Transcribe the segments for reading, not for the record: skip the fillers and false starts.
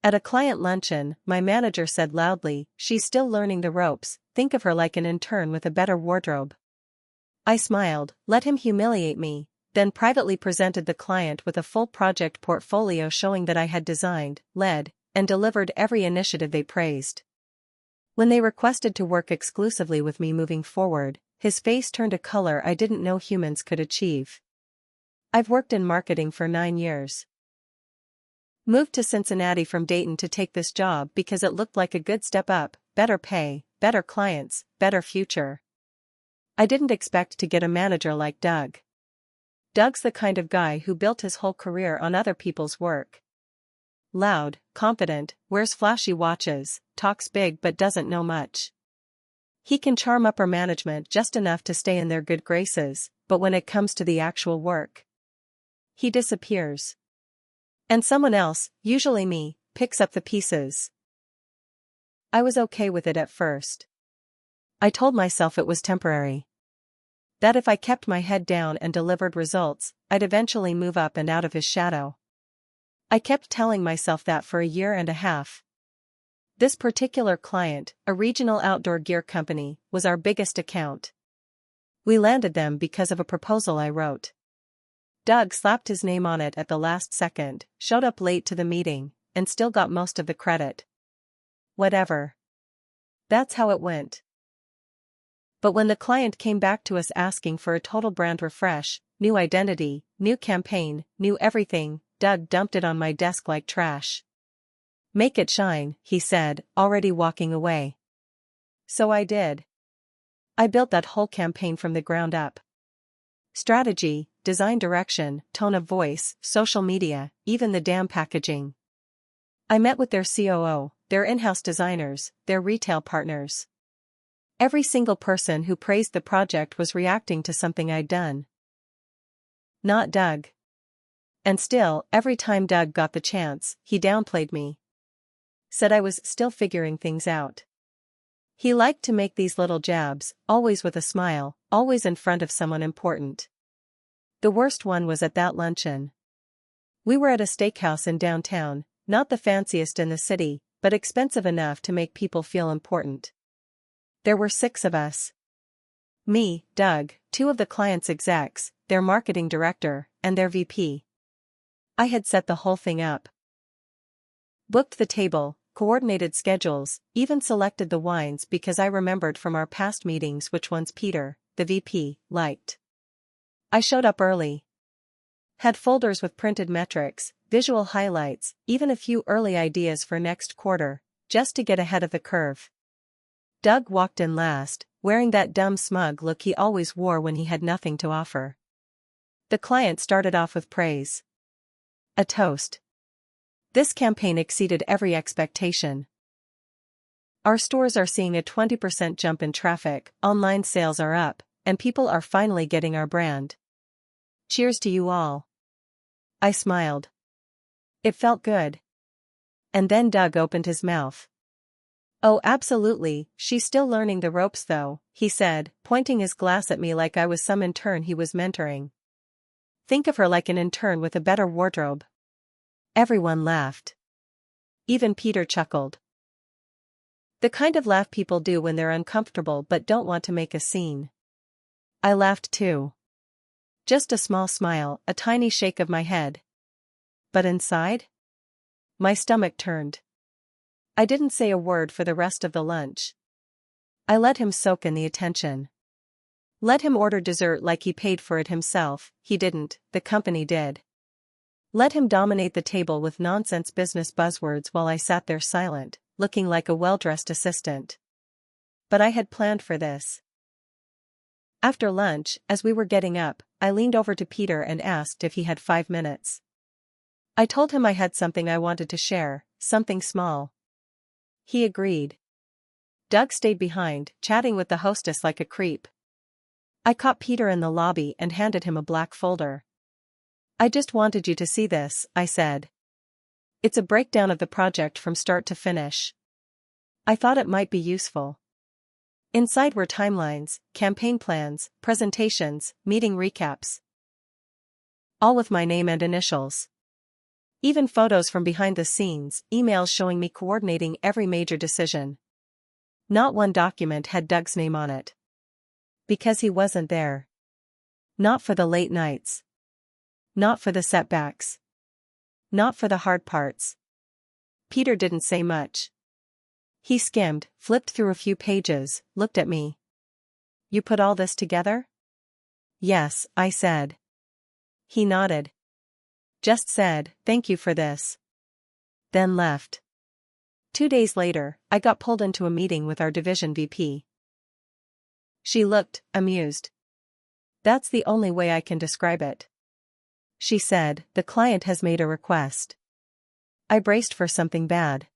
At a client luncheon, my manager said loudly, "She's still learning the ropes, think of her like an intern with a better wardrobe." I smiled, let him humiliate me, then privately presented the client with a full project portfolio showing that I had designed, led, and delivered every initiative they praised. When they requested to work exclusively with me moving forward, his face turned a color I didn't know humans could achieve. I've worked in marketing for 9 years. Moved to Cincinnati from Dayton to take this job because it looked like a good step up, better pay, better clients, better future. I didn't expect to get a manager like Doug. Doug's the kind of guy who built his whole career on other people's work. Loud, confident, wears flashy watches, talks big but doesn't know much. He can charm upper management just enough to stay in their good graces, but when it comes to the actual work, he disappears. And someone else, usually me, picks up the pieces. I was okay with it at first. I told myself it was temporary. That if I kept my head down and delivered results, I'd eventually move up and out of his shadow. I kept telling myself that for 1.5 years. This particular client, a regional outdoor gear company, was our biggest account. We landed them because of a proposal I wrote. Doug slapped his name on it at the last second, showed up late to the meeting, and still got most of the credit. Whatever. That's how it went. But when the client came back to us asking for a total brand refresh, new identity, new campaign, new everything, Doug dumped it on my desk like trash. "Make it shine," he said, already walking away. So I did. I built that whole campaign from the ground up. Strategy, design direction, tone of voice, social media, even the damn packaging. I met with their COO, their in-house designers, their retail partners. Every single person who praised the project was reacting to something I'd done. Not Doug. And still, every time Doug got the chance, he downplayed me. Said I was still figuring things out. He liked to make these little jabs, always with a smile, always in front of someone important. The worst one was at that luncheon. We were at a steakhouse in downtown, not the fanciest in the city, but expensive enough to make people feel important. There were 6 of us. Me, Doug, 2 of the client's execs, their marketing director, and their VP. I had set the whole thing up. Booked the table, coordinated schedules, even selected the wines because I remembered from our past meetings which ones Peter, the VP, liked. I showed up early. Had folders with printed metrics, visual highlights, even a few early ideas for next quarter, just to get ahead of the curve. Doug walked in last, wearing that dumb smug look he always wore when he had nothing to offer. The client started off with praise. A toast. This campaign exceeded every expectation. Our stores are seeing a 20% jump in traffic, online sales are up, and people are finally getting our brand. Cheers to you all. I smiled. It felt good. And then Doug opened his mouth. "Oh, absolutely, she's still learning the ropes though," he said, pointing his glass at me like I was some intern he was mentoring. "Think of her like an intern with a better wardrobe." Everyone laughed. Even Peter chuckled. The kind of laugh people do when they're uncomfortable but don't want to make a scene. I laughed too. Just a small smile, a tiny shake of my head. But inside? My stomach turned. I didn't say a word for the rest of the lunch. I let him soak in the attention. Let him order dessert like he paid for it himself. He didn't, the company did. Let him dominate the table with nonsense business buzzwords while I sat there silent, looking like a well-dressed assistant. But I had planned for this. After lunch, as we were getting up, I leaned over to Peter and asked if he had 5 minutes. I told him I had something I wanted to share, something small. He agreed. Doug stayed behind, chatting with the hostess like a creep. I caught Peter in the lobby and handed him a black folder. "I just wanted you to see this," I said. "It's a breakdown of the project from start to finish. I thought it might be useful." Inside were timelines, campaign plans, presentations, meeting recaps. All with my name and initials. Even photos from behind the scenes, emails showing me coordinating every major decision. Not one document had Doug's name on it. Because he wasn't there. Not for the late nights. Not for the setbacks. Not for the hard parts. Peter didn't say much. He skimmed, flipped through a few pages, looked at me. You put all this together? Yes, I said. He nodded. Just said, thank you for this. Then left. 2 days later, I got pulled into a meeting with our division VP. She looked amused. That's the only way I can describe it. She said, the client has made a request. I braced for something bad.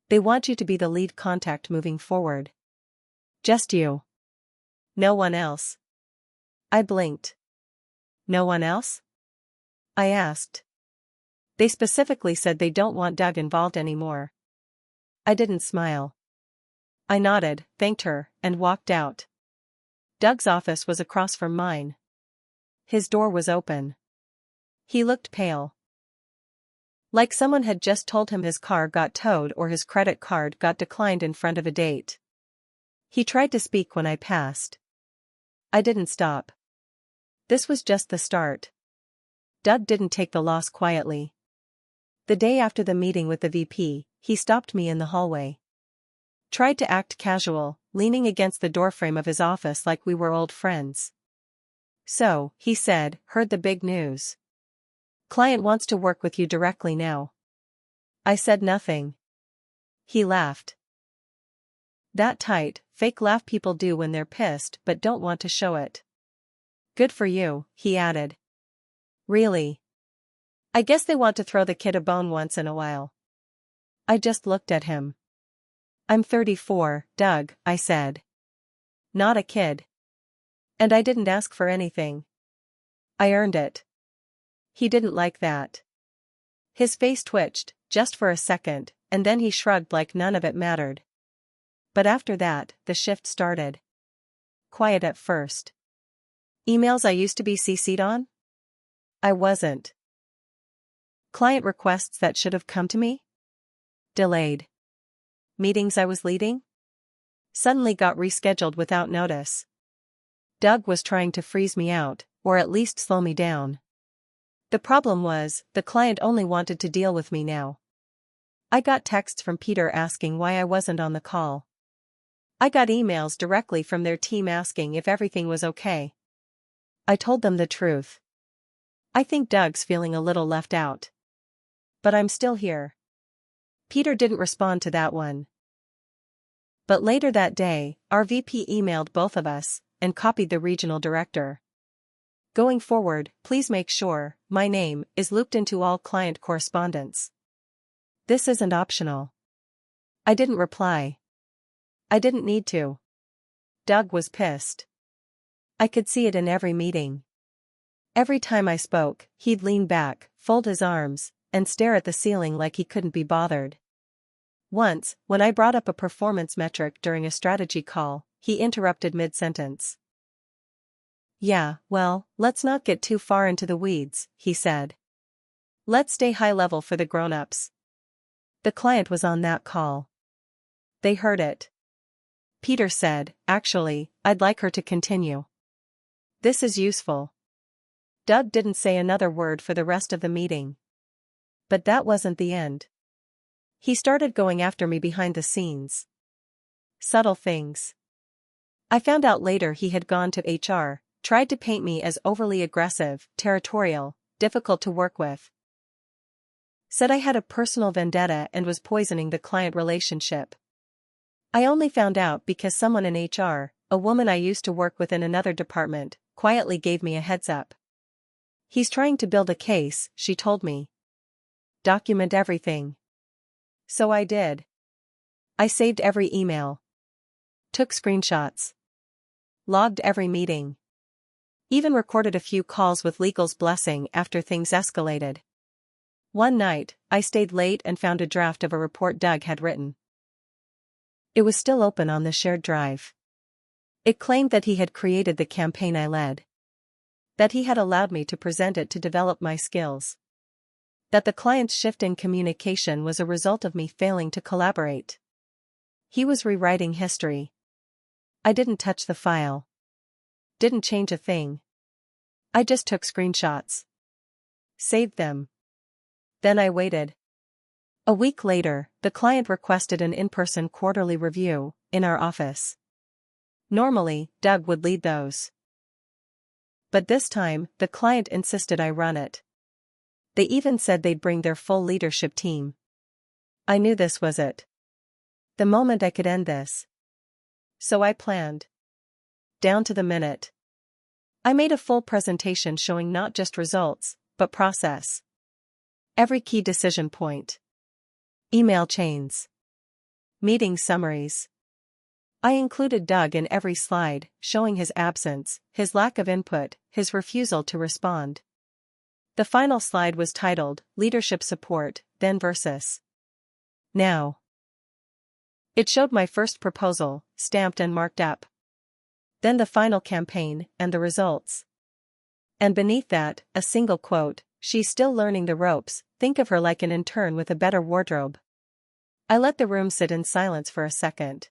They want you to be the lead contact moving forward. Just you. No one else. I blinked. No one else? I asked. They specifically said they don't want Doug involved anymore. I didn't smile. I nodded, thanked her, and walked out. Doug's office was across from mine. His door was open. He looked pale. Like someone had just told him his car got towed or his credit card got declined in front of a date. He tried to speak when I passed. I didn't stop. This was just the start. Doug didn't take the loss quietly. The day after the meeting with the VP, he stopped me in the hallway. Tried to act casual, leaning against the doorframe of his office like we were old friends. So, he said, heard the big news. Client wants to work with you directly now. I said nothing. He laughed. That tight, fake laugh people do when they're pissed but don't want to show it. Good for you, he added. Really? I guess they want to throw the kid a bone once in a while. I just looked at him. I'm 34, Doug, I said. Not a kid. And I didn't ask for anything. I earned it. He didn't like that. His face twitched, just for a second, and then he shrugged like none of it mattered. But after that, the shift started. Quiet at first. Emails I used to be CC'd on? I wasn't. Client requests that should have come to me? Delayed. Meetings I was leading? Suddenly got rescheduled without notice. Doug was trying to freeze me out, or at least slow me down. The problem was, the client only wanted to deal with me now. I got texts from Peter asking why I wasn't on the call. I got emails directly from their team asking if everything was okay. I told them the truth. I think Doug's feeling a little left out. But I'm still here. Peter didn't respond to that one. But later that day, our VP emailed both of us, and copied the regional director. Going forward, please make sure my name is looped into all client correspondence. This isn't optional. I didn't reply. I didn't need to. Doug was pissed. I could see it in every meeting. Every time I spoke, he'd lean back, fold his arms, and stare at the ceiling like he couldn't be bothered. Once, when I brought up a performance metric during a strategy call, he interrupted mid-sentence. Yeah, well, let's not get too far into the weeds, he said. Let's stay high level for the grown-ups. The client was on that call. They heard it. Peter said, actually, I'd like her to continue. This is useful. Doug didn't say another word for the rest of the meeting. But that wasn't the end. He started going after me behind the scenes. Subtle things. I found out later he had gone to HR, tried to paint me as overly aggressive, territorial, difficult to work with. Said I had a personal vendetta and was poisoning the client relationship. I only found out because someone in HR, a woman I used to work with in another department, quietly gave me a heads up. He's trying to build a case, she told me. Document everything. So I did. I saved every email. Took screenshots. Logged every meeting. Even recorded a few calls with legal's blessing after things escalated. One night, I stayed late and found a draft of a report Doug had written. It was still open on the shared drive. It claimed that he had created the campaign I led. That he had allowed me to present it to develop my skills. That the client's shift in communication was a result of me failing to collaborate. He was rewriting history. I didn't touch the file. Didn't change a thing. I just took screenshots. Saved them. Then I waited. A week later, the client requested an in-person quarterly review, in our office. Normally, Doug would lead those. But this time, the client insisted I run it. They even said they'd bring their full leadership team. I knew this was it. The moment I could end this. So I planned. Down to the minute. I made a full presentation showing not just results, but process. Every key decision point. Email chains. Meeting summaries. I included Doug in every slide, showing his absence, his lack of input, his refusal to respond. The final slide was titled, Leadership Support, Then versus Now. It showed my first proposal, stamped and marked up. Then the final campaign, and the results. And beneath that, a single quote, "She's still learning the ropes, think of her like an intern with a better wardrobe." I let the room sit in silence for a second.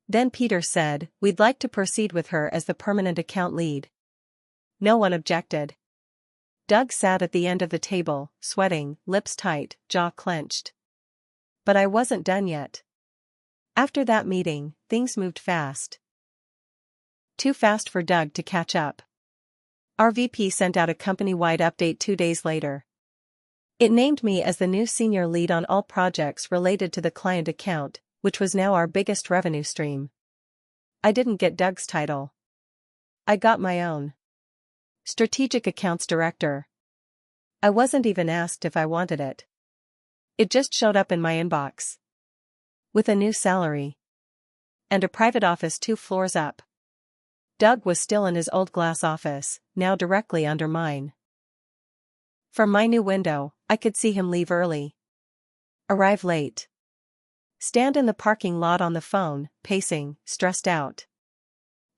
Then Peter said, "We'd like to proceed with her as the permanent account lead." No one objected. Doug sat at the end of the table, sweating, lips tight, jaw clenched. But I wasn't done yet. After that meeting, things moved fast. Too fast for Doug to catch up. Our VP sent out a company-wide update 2 days later. It named me as the new senior lead on all projects related to the client account, which was now our biggest revenue stream. I didn't get Doug's title. I got my own. Strategic Accounts Director. I wasn't even asked if I wanted it. It just showed up in my inbox. With a new salary. And a private office 2 floors up. Doug was still in his old glass office, now directly under mine. From my new window, I could see him leave early. Arrive late. Stand in the parking lot on the phone, pacing, stressed out.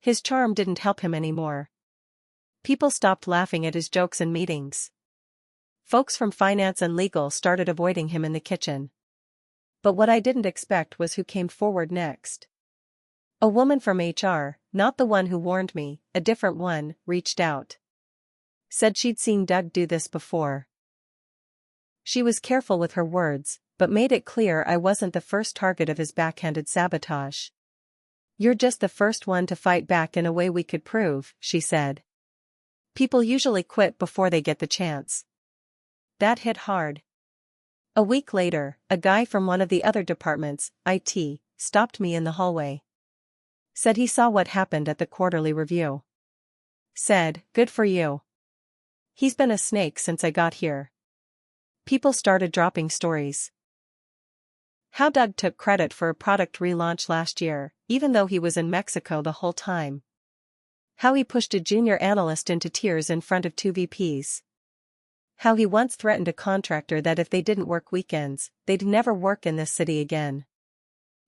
His charm didn't help him anymore. People stopped laughing at his jokes in meetings. Folks from finance and legal started avoiding him in the kitchen. But what I didn't expect was who came forward next. A woman from HR, not the one who warned me, a different one, reached out. Said she'd seen Doug do this before. She was careful with her words, but made it clear I wasn't the first target of his backhanded sabotage. "You're just the first one to fight back in a way we could prove," she said. "People usually quit before they get the chance." That hit hard. A week later, a guy from one of the other departments, IT, stopped me in the hallway. Said he saw what happened at the quarterly review. Said, "Good for you. He's been a snake since I got here." People started dropping stories. How Doug took credit for a product relaunch last year, even though he was in Mexico the whole time. How he pushed a junior analyst into tears in front of 2 VPs. How he once threatened a contractor that if they didn't work weekends, they'd never work in this city again.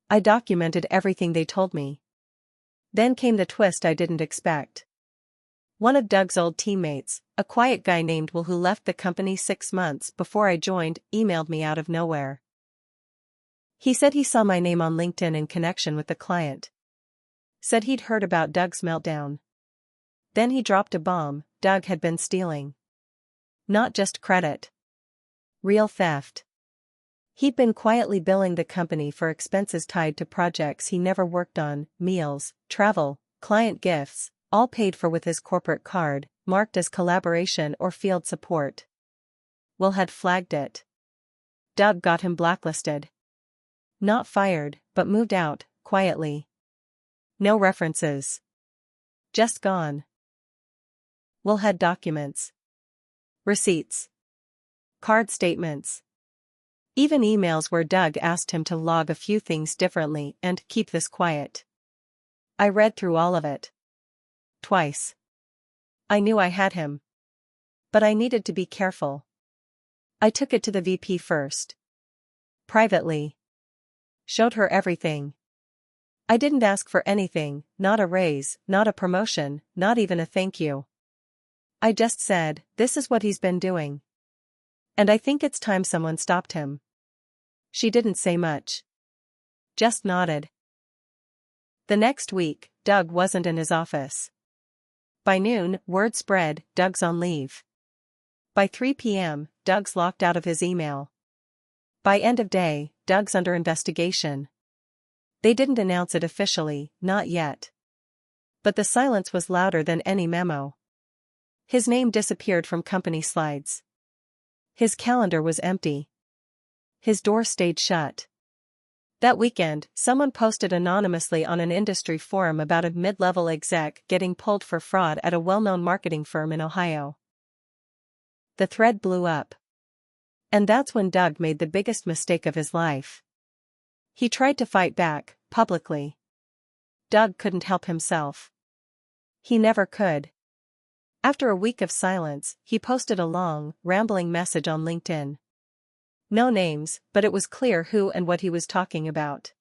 I documented everything they told me. Then came the twist I didn't expect. One of Doug's old teammates, a quiet guy named Will who left the company 6 months before I joined, emailed me out of nowhere. He said he saw my name on LinkedIn in connection with the client. Said he'd heard about Doug's meltdown. Then he dropped a bomb: Doug had been stealing. Not just credit. Real theft. He'd been quietly billing the company for expenses tied to projects he never worked on, meals, travel, client gifts, all paid for with his corporate card, marked as collaboration or field support. Will had flagged it. Doug got him blacklisted. Not fired, but moved out, quietly. No references. Just gone. Will had documents. Receipts. Card statements. Even emails where Doug asked him to log a few things differently and keep this quiet. I read through all of it. Twice. I knew I had him. But I needed to be careful. I took it to the VP first. Privately. Showed her everything. I didn't ask for anything, not a raise, not a promotion, not even a thank you. I just said, "This is what he's been doing." And I think it's time someone stopped him. She didn't say much. Just nodded. The next week, Doug wasn't in his office. By noon, word spread, Doug's on leave. By 3 p.m., Doug's locked out of his email. By end of day, Doug's under investigation. They didn't announce it officially, not yet. But the silence was louder than any memo. His name disappeared from company slides. His calendar was empty. His door stayed shut. That weekend, someone posted anonymously on an industry forum about a mid-level exec getting pulled for fraud at a well-known marketing firm in Ohio. The thread blew up. And that's when Doug made the biggest mistake of his life. He tried to fight back, publicly. Doug couldn't help himself. He never could. After a week of silence, he posted a long, rambling message on LinkedIn. No names, but it was clear who and what he was talking about.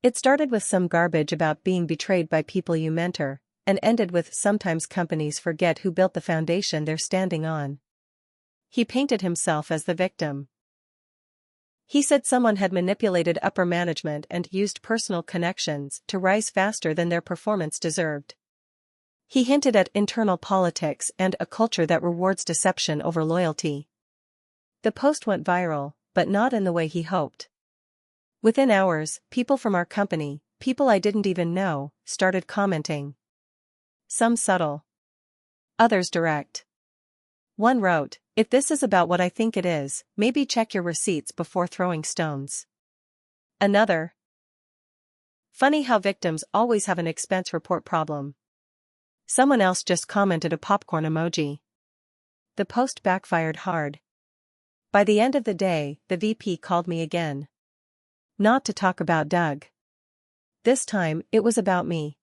It started with some garbage about being betrayed by people you mentor, and ended with sometimes companies forget who built the foundation they're standing on. He painted himself as the victim. He said someone had manipulated upper management and used personal connections to rise faster than their performance deserved. He hinted at internal politics and a culture that rewards deception over loyalty. The post went viral, but not in the way he hoped. Within hours, people from our company, people I didn't even know, started commenting. Some subtle. Others direct. One wrote, "If this is about what I think it is, maybe check your receipts before throwing stones." Another. "Funny how victims always have an expense report problem." Someone else just commented a popcorn emoji. The post backfired hard. By the end of the day, the VP called me again. Not to talk about Doug. This time, it was about me.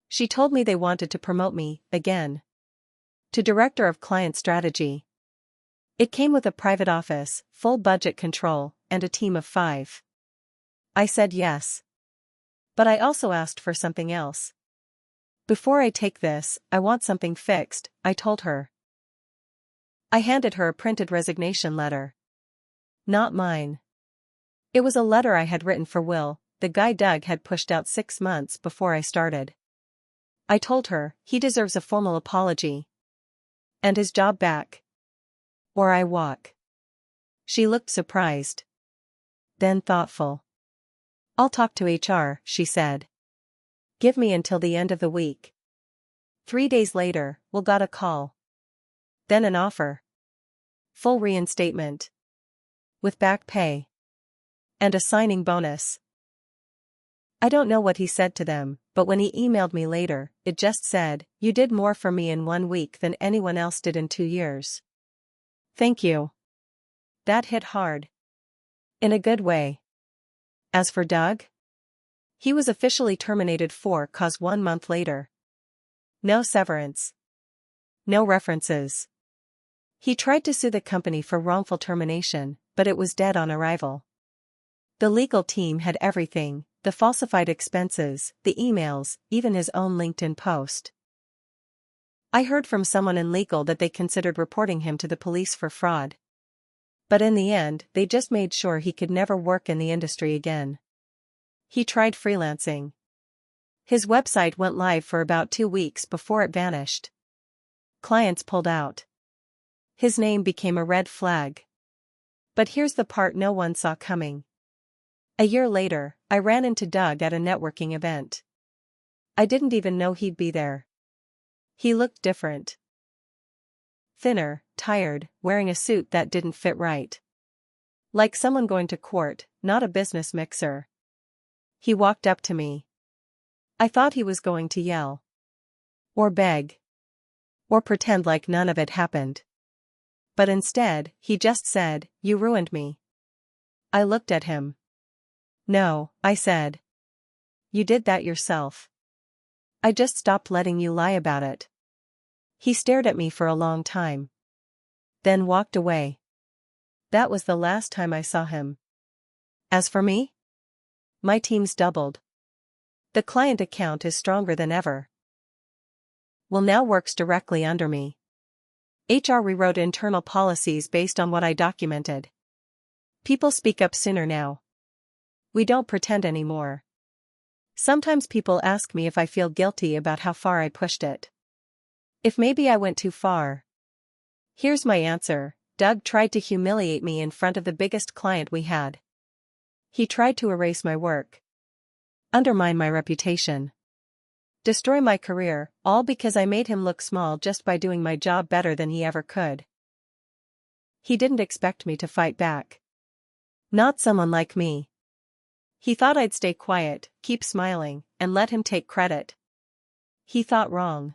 She told me they wanted to promote me, again. To Director of Client Strategy. It came with a private office, full budget control, and a team of 5. I said yes. But I also asked for something else. "Before I take this, I want something fixed," I told her. I handed her a printed resignation letter. Not mine. It was a letter I had written for Will, the guy Doug had pushed out 6 months before I started. I told her, he deserves a formal apology. And his job back. Or I walk. She looked surprised. Then thoughtful. "I'll talk to HR," she said. "Give me until the end of the week." 3 days later, Will got a call. Then an offer. Full reinstatement. With back pay. And a signing bonus. I don't know what he said to them, but when he emailed me later, it just said, "You did more for me in 1 week than anyone else did in 2 years. Thank you." That hit hard. In a good way. As for Doug? He was officially terminated for cause 1 month later. No severance. No references. He tried to sue the company for wrongful termination, but it was dead on arrival. The legal team had everything, the falsified expenses, the emails, even his own LinkedIn post. I heard from someone in legal that they considered reporting him to the police for fraud. But in the end, they just made sure he could never work in the industry again. He tried freelancing. His website went live for about 2 weeks before it vanished. Clients pulled out. His name became a red flag. But here's the part no one saw coming. A year later, I ran into Doug at a networking event. I didn't even know he'd be there. He looked different. Thinner, tired, wearing a suit that didn't fit right. Like someone going to court, not a business mixer. He walked up to me. I thought he was going to yell. Or beg. Or pretend like none of it happened. But instead, he just said, "You ruined me." I looked at him. "No," I said. "You did that yourself. I just stopped letting you lie about it." He stared at me for a long time. Then walked away. That was the last time I saw him. As for me? My team's doubled. The client account is stronger than ever. Will now works directly under me. HR rewrote internal policies based on what I documented. People speak up sooner now. We don't pretend anymore. Sometimes people ask me if I feel guilty about how far I pushed it. If maybe I went too far. Here's my answer: Doug tried to humiliate me in front of the biggest client we had. He tried to erase my work, undermine my reputation, destroy my career, all because I made him look small just by doing my job better than he ever could. He didn't expect me to fight back. Not someone like me. He thought I'd stay quiet, keep smiling, and let him take credit. He thought wrong.